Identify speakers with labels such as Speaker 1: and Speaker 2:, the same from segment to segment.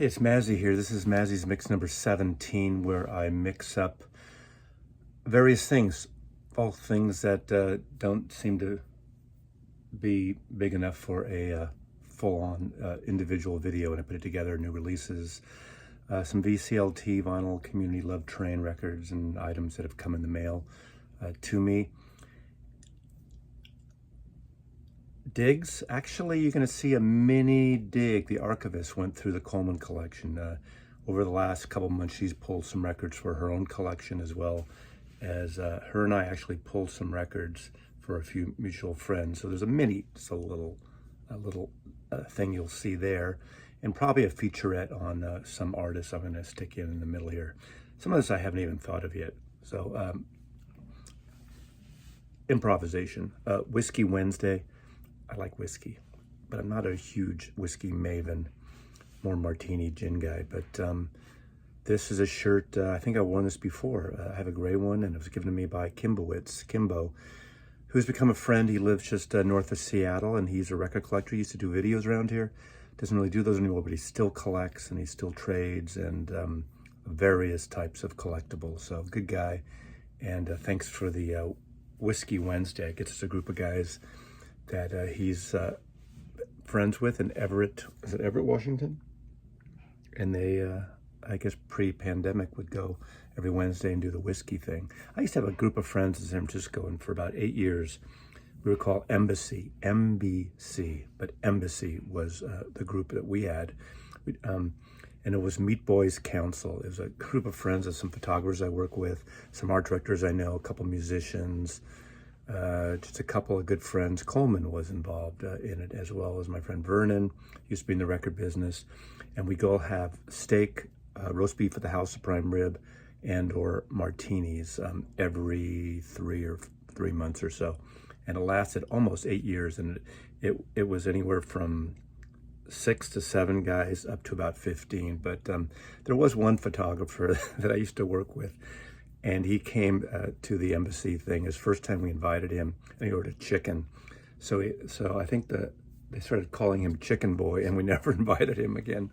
Speaker 1: It's Mazzy here. This is Mazzy's mix number 17, where I mix up various things, all things that don't seem to be big enough for a full-on individual video, and I put it together, new releases, some VCLT, vinyl, community love train records, and items that have come in the mail to me. Digs, actually you're going to see a mini dig. The Archivist went through the Coleman collection. Over the last couple months, she's pulled some records for her own collection, as well as her and I actually pulled some records for a few mutual friends. So there's a mini, just a little thing you'll see there, and probably a featurette on some artists I'm going to stick in the middle here. Some of this I haven't even thought of yet. So improvisation. Whiskey Wednesday. I like whiskey, but I'm not a huge whiskey maven, more martini gin guy. But this is a shirt, I think I've worn this before. I have a gray one, and it was given to me by Kimbo, who's become a friend. He lives just north of Seattle, and he's a record collector. He used to do videos around here. Doesn't really do those anymore, but he still collects, and he still trades, and various types of collectibles. So good guy, and thanks for the Whiskey Wednesday. I guess it's a group of guys that he's friends with in Everett, is it Everett, Washington? And they, I guess pre-pandemic, would go every Wednesday and do the whiskey thing. I used to have a group of friends in San Francisco, and for about 8 years, we were called Embassy, MBC, but Embassy was the group that we had. And it was Meat Boys Council. It was a group of friends of some photographers I work with, some art directors I know, a couple musicians, just a couple of good friends. Coleman was involved in it, as well as my friend Vernon, used to be in the record business. And we go have steak, roast beef at the house of prime rib, and or martinis every 3 months or so. And it lasted almost 8 years, and it was anywhere from 6 to 7 guys up to about 15. But there was one photographer that I used to work with, and he came to the Embassy thing. His first time we invited him, and he ordered chicken. So I think they started calling him Chicken Boy, and we never invited him again.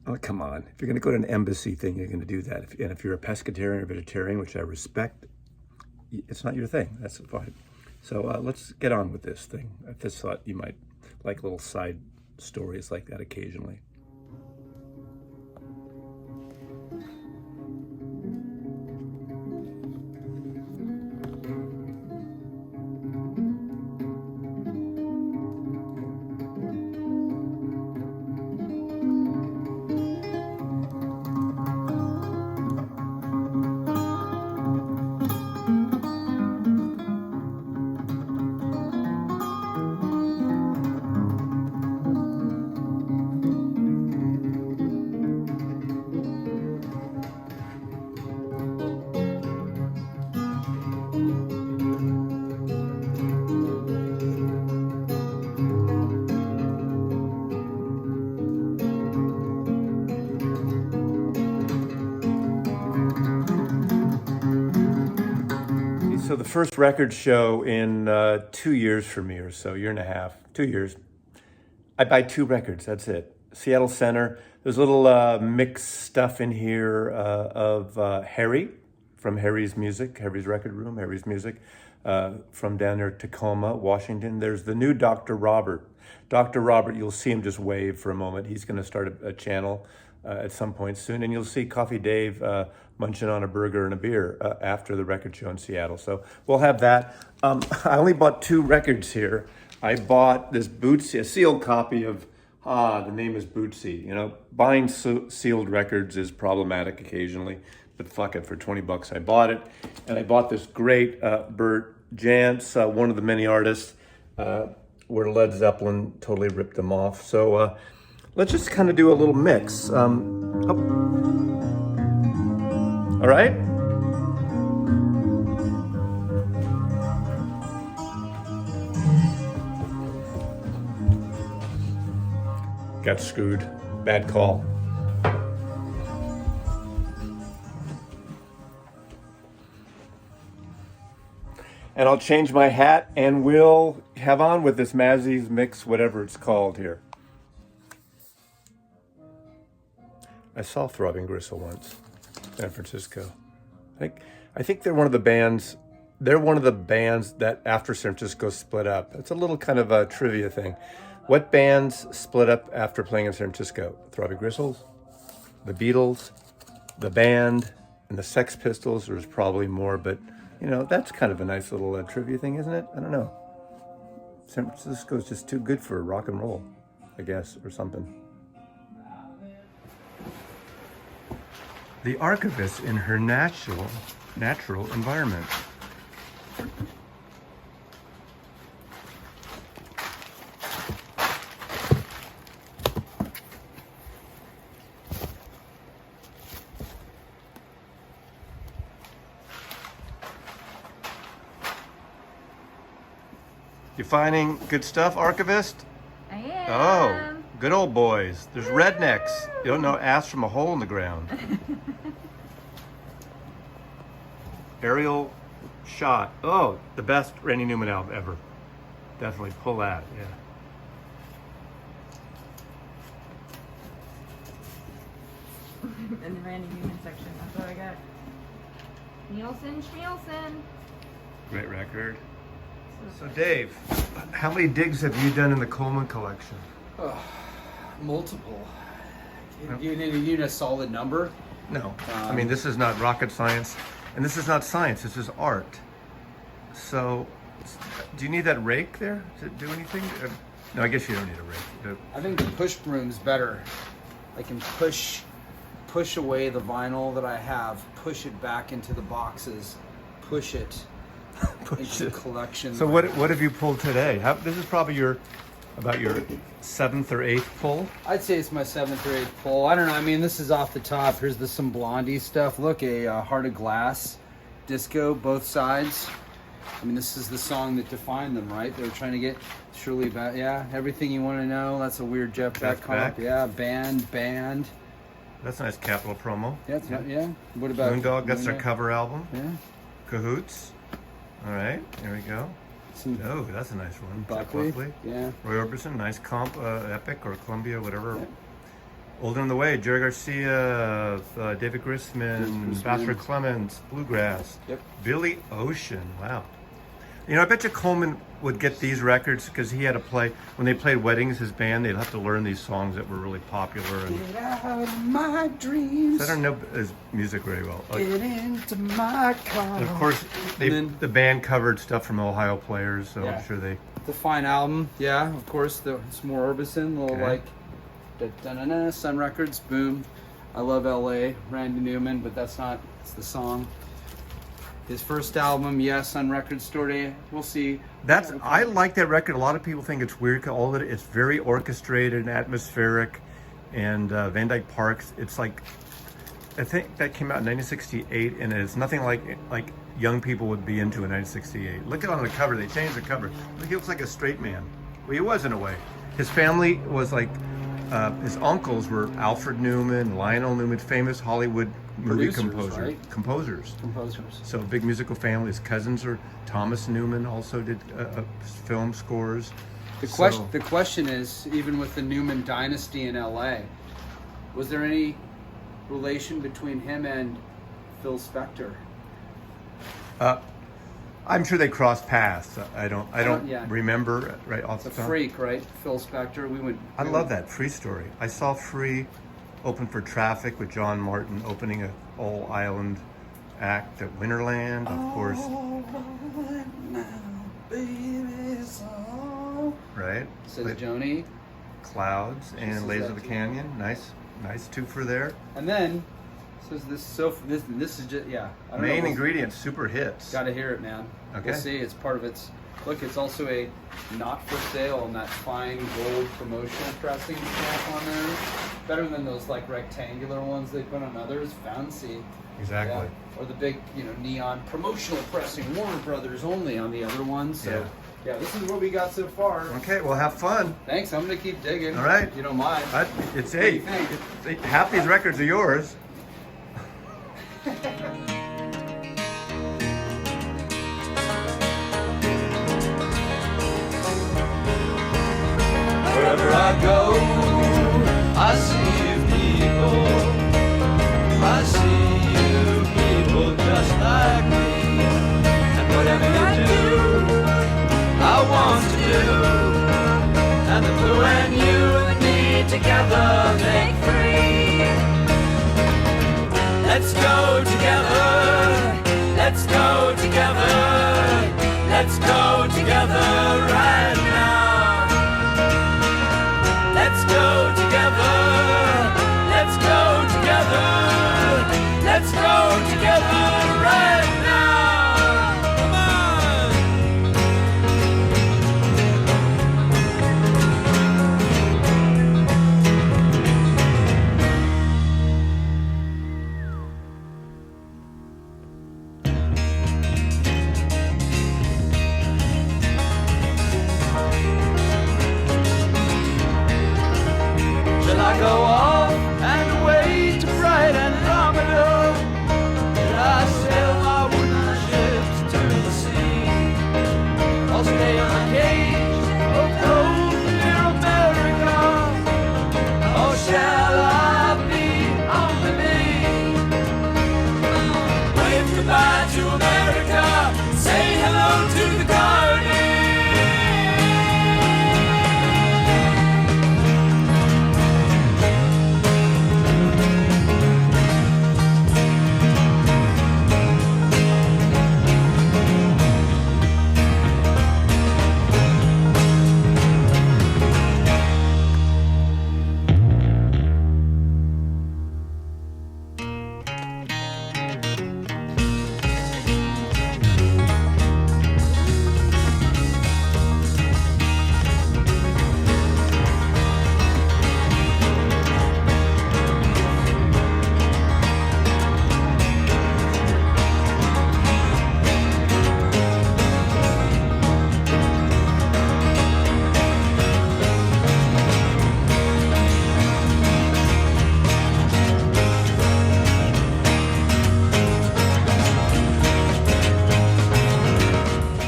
Speaker 1: Oh, come on. If you're going to go to an Embassy thing, you're going to do that. And if you're a pescatarian or vegetarian, which I respect, it's not your thing. That's fine. So let's get on with this thing. I just thought you might like little side stories like that occasionally. So the first record show in 2 years for me, or so, year and a half, 2 years. I buy 2 records, that's it. Seattle Center. There's a little mixed stuff in here of Harry, from Harry's Music, Harry's Record Room, Harry's Music, from down there, Tacoma, Washington. There's the new Dr. Robert. Dr. Robert, you'll see him just wave for a moment. He's gonna start a channel at some point soon, and you'll see Coffee Dave munching on a burger and a beer after the record show in Seattle. So we'll have that. I only bought 2 records here. I bought this Bootsy, a sealed copy of, the name is Bootsy. You know, buying sealed records is problematic occasionally, but fuck it, for 20 bucks I bought it. And I bought this great Bert Jantz, one of the many artists where Led Zeppelin totally ripped them off. So let's just kind of do a little mix. All right? Got screwed. Bad call. And I'll change my hat, and we'll have on with this Mazzy's mix, whatever it's called here. I saw Throbbing Gristle once, San Francisco. I think they're one of the bands. They're one of the bands that after San Francisco split up. It's a little kind of a trivia thing. What bands split up after playing in San Francisco? Throbbing Gristles, the Beatles, the band, and the Sex Pistols. There's probably more, but you know, that's kind of a nice little trivia thing, isn't it? I don't know. San Francisco is just too good for rock and roll, I guess, or something. The Archivist in her natural environment. You finding good stuff, Archivist?
Speaker 2: I am.
Speaker 1: Oh, good old boys. There's rednecks. You don't know ass from a hole in the ground. Aerial shot. Oh, the best Randy Newman album ever. Definitely pull that, yeah.
Speaker 2: In the Randy Newman section, that's what I got. Nielsen Schmielsen.
Speaker 1: Great record. So Dave, how many digs have you done in the Coleman collection?
Speaker 3: Multiple. You need a solid number.
Speaker 1: No, I mean, this is not rocket science, and this is not science, this is art. So, do you need that rake there to do anything? No, I guess you don't need a rake.
Speaker 3: I think the push broom's better. I can push away the vinyl that I have, push it back into the boxes, push it into the collection.
Speaker 1: So what have you pulled today? This is probably about your 7th or 8th pull?
Speaker 3: I'd say it's my 7th or 8th pull. I don't know. I mean, this is off the top. Here's some Blondie stuff. Look, a Heart of Glass disco, both sides. I mean, this is the song that defined them, right? They were trying to get Shirley back. Yeah, Everything You Want to Know. That's a weird Jeff Beck comp. Yeah, band.
Speaker 1: That's a nice Capitol promo.
Speaker 3: Yeah. What about
Speaker 1: Moondog? That's their cover album.
Speaker 3: Yeah.
Speaker 1: Cahoots. All right, there we go. Oh, that's a nice one.
Speaker 3: Buckley. Yeah.
Speaker 1: Roy Orbison, nice comp, Epic or Columbia, whatever. Yeah. Older on the Way, Jerry Garcia, David Grisman, Vassar Clements, Bluegrass.
Speaker 3: Yep.
Speaker 1: Billy Ocean, wow. You know, I bet you Coleman would get these records because he had to play, when they played weddings, his band, they'd have to learn these songs that were really popular. And
Speaker 3: get out of my dreams.
Speaker 1: I don't know his music very well.
Speaker 3: Get into my car.
Speaker 1: And of course, the band covered stuff from Ohio Players, so
Speaker 3: yeah.
Speaker 1: I'm sure they...
Speaker 3: The fine album, yeah, of course, it's more Orbison, little like, da-da-da-da, Sun Records, boom. I love L.A., Randy Newman, but it's the song. His first album, yes, on Record Store Day. We'll see.
Speaker 1: I like that record. A lot of people think it's weird. All of it, it's very orchestrated and atmospheric. And Van Dyke Parks, it's like, I think that came out in 1968, and it's nothing like young people would be into in 1968. Look at on the cover. They changed the cover. Look, he looks like a straight man. Well, he was in a way. His family was like, his uncles were Alfred Newman, Lionel Newman, famous Hollywood movie composers. So big musical family. His cousins are Thomas Newman, also did film scores.
Speaker 3: The question is, even with the Newman dynasty in LA, was there any relation between him and Phil Spector?
Speaker 1: I'm sure they crossed paths. I don't remember right off the top.
Speaker 3: Freak, right? Phil Spector.
Speaker 1: I love that Free story. I saw Free open for Traffic with John Martin opening a all island act at Winterland, of course. Right.
Speaker 3: Says Joni.
Speaker 1: Clouds and Lays of the Canyon. Nice twofer there.
Speaker 3: And then says this is just
Speaker 1: main ingredient, super hits.
Speaker 3: Gotta hear it, man.
Speaker 1: Okay.
Speaker 3: We'll see. It's part of its. Look, it's also a not for sale and that fine gold promotional pressing stamp on there. Better than those like rectangular ones they put on others. Fancy.
Speaker 1: Exactly.
Speaker 3: Yeah. Or the big, neon promotional pressing, Warner Brothers only on the other ones. So yeah, this is what we got so far.
Speaker 1: Okay, well, have fun.
Speaker 3: Thanks. I'm gonna keep digging.
Speaker 1: All right.
Speaker 3: If you don't mind.
Speaker 1: It's eight. Half these records are yours.
Speaker 4: Wherever I go, I see people
Speaker 3: together make free. Let's go together. Let's go together. Let's go together right now. Let's go together. Let's go together. Let's go together right now. Come on. Shall I go off and away to bright Andromeda? Shall I sail my wooden ships to the sea? I'll stay on the cage of cold near America. Or shall I be on the knee? Wave goodbye to America. Say hello to the garden.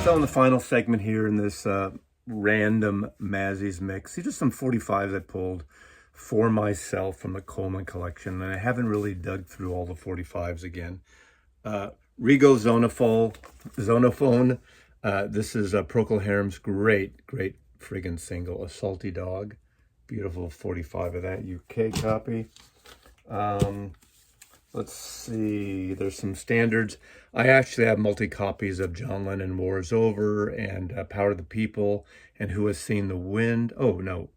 Speaker 1: So in the final segment here in this random Mazzy's mix, these are some 45s I pulled for myself from the Coleman collection, and I haven't really dug through all the 45s again. Rigo Zonophone. This is Procol Harum's great friggin' single, A Salty Dog. Beautiful 45 of that UK copy. Let's see, there's some standards. I actually have multi-copies of John Lennon, War Is Over, and Power of the People, and Who Has Seen the Wind. Oh, no.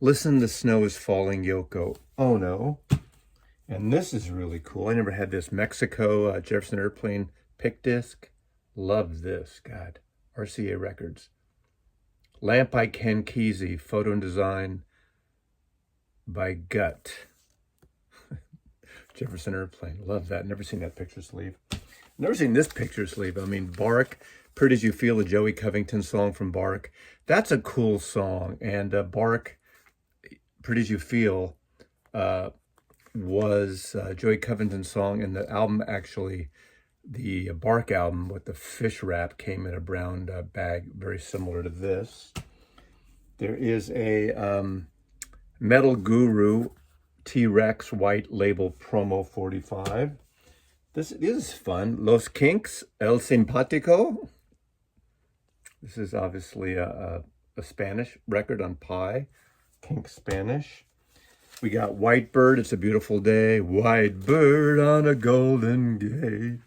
Speaker 1: Listen, the Snow is Falling, Yoko. Oh, no. And this is really cool. I never had this. Mexico, Jefferson Airplane pick disc. Love this, God. RCA Records. Lamp by Ken Kesey, photo and design by Gut. Jefferson Airplane. Love that. Never seen that picture sleeve. Never seen this picture sleeve. I mean, Bark, Pretty As You Feel, a Joey Covington song from Bark. That's a cool song. And Bark, Pretty As You Feel, was Joey Covington's song. And the album actually, the Bark album with the fish wrap, came in a brown bag, very similar to this. There is a Metal Guru T-Rex white label promo 45. This is fun. Los Kinks, El Simpatico. This is obviously a Spanish record on Pi. Kinks Spanish. We got White Bird, It's a Beautiful Day. White bird on a golden gate.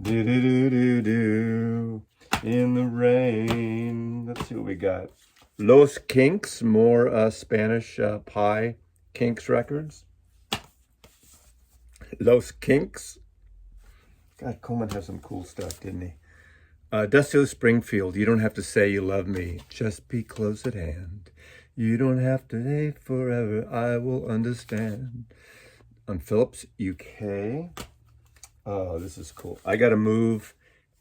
Speaker 1: Do-do-do-do-do. In the rain. Let's see what we got. Los Kinks, more Spanish Pi. Kinks records. Los Kinks. God, Coleman has some cool stuff, didn't he? Dusty Springfield, You Don't Have to Say You Love Me, Just Be Close at Hand. You don't have to wait forever, I will understand. On Phillips, UK. Oh, this is cool. I Gotta Move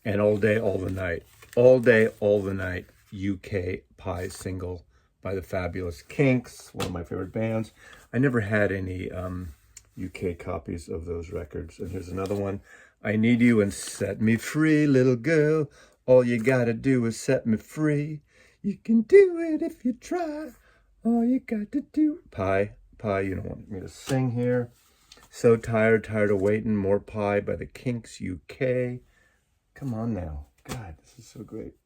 Speaker 1: and All Day, All the Night. All Day, All the Night, UK Pi single by the fabulous Kinks, one of my favorite bands. I never had any UK copies of those records. And here's another one. I Need You and Set Me Free, Little Girl. All you gotta do is set me free. You can do it if you try. All you got to do. Pi, you don't want me to sing here. So Tired of Waiting, more Pi by the Kinks, UK. Come on now. God, this is so great.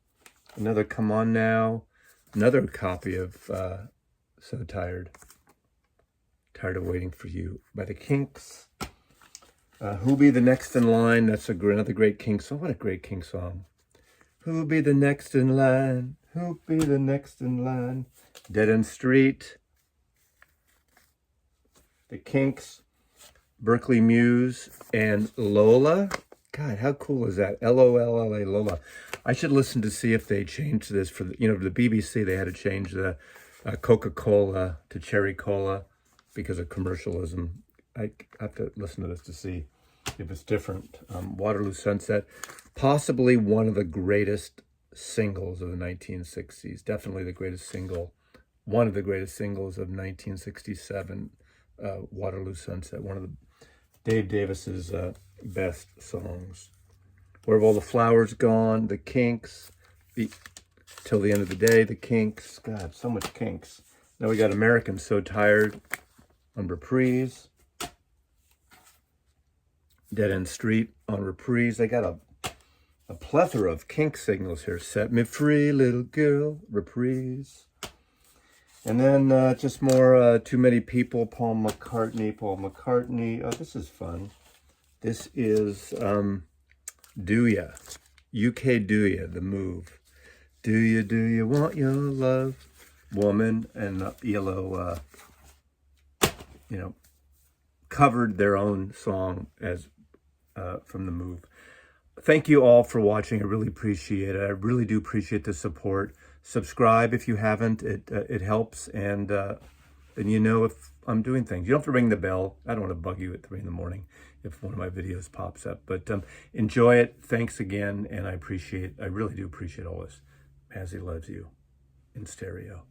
Speaker 1: Another Come On Now. Another copy of So Tired. Tired of Waiting for You by the Kinks. Who'll Be the Next in Line? That's another great Kinks song. What a great Kinks song. Who'll be the next in line? Who'll be the next in line? Dead End Street. The Kinks. Berkeley Muse and Lola. God, how cool is that? Lolla, Lola. I should listen to see if they changed this for the, the BBC. They had to change the Coca-Cola to Cherry Cola because of commercialism. I have to listen to this to see if it's different. Waterloo Sunset, possibly one of the greatest singles of the 1960s. Definitely the greatest single, one of the greatest singles of 1967. Waterloo Sunset, one of the Dave Davis's best songs. Where Have All the Flowers Gone? The Kinks. Till the End of the Day. The Kinks. God, so much Kinks. Now we got American So Tired on reprise. Dead End Street on reprise. They got a plethora of Kinks singles here. Set Me Free, Little Girl, reprise. And then just more Too Many People, Paul McCartney. Oh, this is fun. This is Do Ya, UK Do Ya, The Move. Do you want your love? Woman and Yellow, covered their own song as from The Move. Thank you all for watching. I really appreciate it. I really do appreciate the support. Subscribe if you haven't. It helps, and if I'm doing things. You don't have to ring the bell. I don't want to bug you at 3 in the morning if one of my videos pops up. But enjoy it. Thanks again, and I really do appreciate all this. Mazzy loves you in stereo.